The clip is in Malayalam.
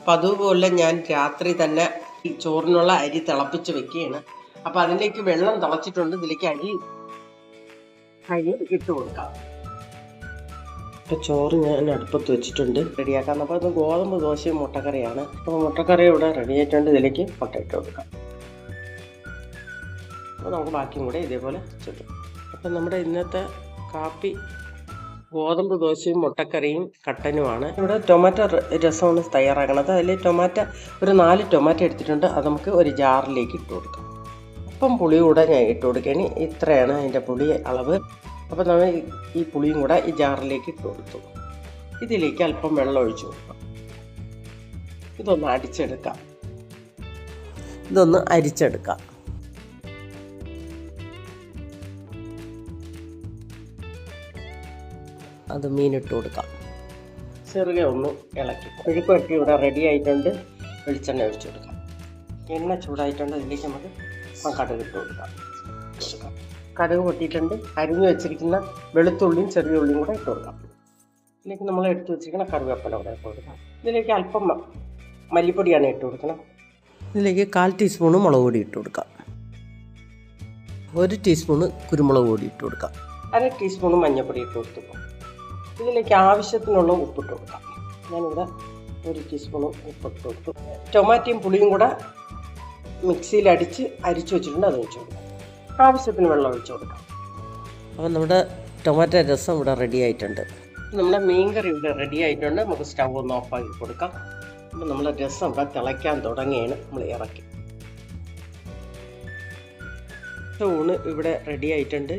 അപ്പം അതുപോലെ ഞാൻ രാത്രി തന്നെ ഈ ചോറിനുള്ള അരി തിളപ്പിച്ച് വെക്കുകയാണ്. അപ്പം അതിലേക്ക് വെള്ളം തിളച്ചിട്ടുണ്ട്. ഇതിലേക്ക് അരി ഇട്ട് കൊടുക്കാം. ഇപ്പം ചോറ് ഞാൻ അടുപ്പത്ത് വെച്ചിട്ടുണ്ട്, റെഡിയാക്കാം. അപ്പോൾ അത് ഗോതമ്പ് ദോശയും മുട്ടക്കറിയാണ്. അപ്പോൾ മുട്ടക്കറി ഇവിടെ റെഡി ആയിട്ടുണ്ട്. ഇതിലേക്ക് മുട്ട ഇട്ട് കൊടുക്കാം. അപ്പോൾ നമുക്ക് ബാക്കിയും കൂടെ ഇതേപോലെ ചുറ്റും. അപ്പം നമ്മുടെ ഇന്നത്തെ കാപ്പി ഗോതമ്പ് ദോശയും മുട്ടക്കറിയും കട്ടനുമാണ്. ഇവിടെ ടൊമാറ്റോ രസമാണ് തയ്യാറാക്കണത്. അതിൽ ഒരു 4 ടൊമാറ്റോ എടുത്തിട്ടുണ്ട്. അത് നമുക്ക് ഒരു ജാറിലേക്ക് ഇട്ട് കൊടുക്കാം. അപ്പം പുളി കൂടെ ഞാൻ ഇട്ട് കൊടുക്കുകയാണ്. ഇത്രയാണ് അതിൻ്റെ പുളി അളവ്. അപ്പം നമ്മൾ ഈ പുളിയും കൂടെ ഈ ജാറിലേക്ക് ഇട്ട് കൊടുത്തു. ഇതിലേക്ക് അല്പം വെള്ളം ഒഴിച്ചു കൊടുക്കാം. ഇതൊന്ന് അരിച്ചെടുക്കാം. അത് മീനിട്ട് കൊടുക്കാം. ചെറുകെ ഒന്ന് ഇളക്കി. മെഴുക്കുവരട്ടി ഇവിടെ റെഡി ആയിട്ടുണ്ട്. വെളിച്ചെണ്ണ ഒഴിച്ചു കൊടുക്കാം. എണ്ണ ചൂടായിട്ടുണ്ട്. അതിലേക്ക് നമുക്ക് കടുക് ഇട്ട് കൊടുക്കാം. കടുക് പൊട്ടിയിട്ടുണ്ട്. അരിഞ്ഞു വെച്ചിരിക്കുന്ന വെളുത്തുള്ളിയും ചെറിയ ഉള്ളിയും കൂടെ ഇട്ട് കൊടുക്കാം. ഇതിലേക്ക് നമ്മൾ എടുത്ത് വെച്ചിരിക്കുന്ന കറിവേപ്പില കൂടെ ഇട്ട് കൊടുക്കാം. ഇതിലേക്ക് അല്പം മല്ലിപ്പൊടിയാണ് ഇട്ട് കൊടുക്കണം. ഇതിലേക്ക് 1/4 ടീസ്പൂണ് മുളക് പൊടി ഇട്ട് കൊടുക്കാം. 1 ടീസ്പൂണ് കുരുമുളക് പൊടി ഇട്ട് കൊടുക്കാം. 1/2 ടീസ്പൂണ് മഞ്ഞൾപ്പൊടി ഇട്ട് കൊടുത്തു. ഇതിലേക്ക് ആവശ്യത്തിനുള്ള ഉപ്പിട്ട് കൊടുക്കാം. ഞാനിവിടെ 1 ടീസ്പൂൺ ഉപ്പിട്ട് കൊടുത്തു. ടൊമാറ്റോയും പുളിയും കൂടെ മിക്സിയിൽ അരിച്ചു വെച്ചിട്ടുണ്ട്. അത് ഒഴിച്ചു കൊടുക്കാം. ആവശ്യത്തിന് വെള്ളം ഒഴിച്ചു കൊടുക്കാം. അപ്പോൾ നമ്മുടെ ടൊമാറ്റോ രസം ഇവിടെ റെഡി ആയിട്ടുണ്ട്. നമ്മുടെ മീൻകറി ഇവിടെ റെഡി ആയിട്ടുണ്ട്. നമുക്ക് സ്റ്റൗ ഒന്ന് ഓഫാക്കി കൊടുക്കാം. അപ്പോൾ നമ്മുടെ രസം ഇവിടെ തിളയ്ക്കാൻ തുടങ്ങിയാണ്. നമ്മൾ ഇറക്കി. ഊണ് ഇവിടെ റെഡി ആയിട്ടുണ്ട്.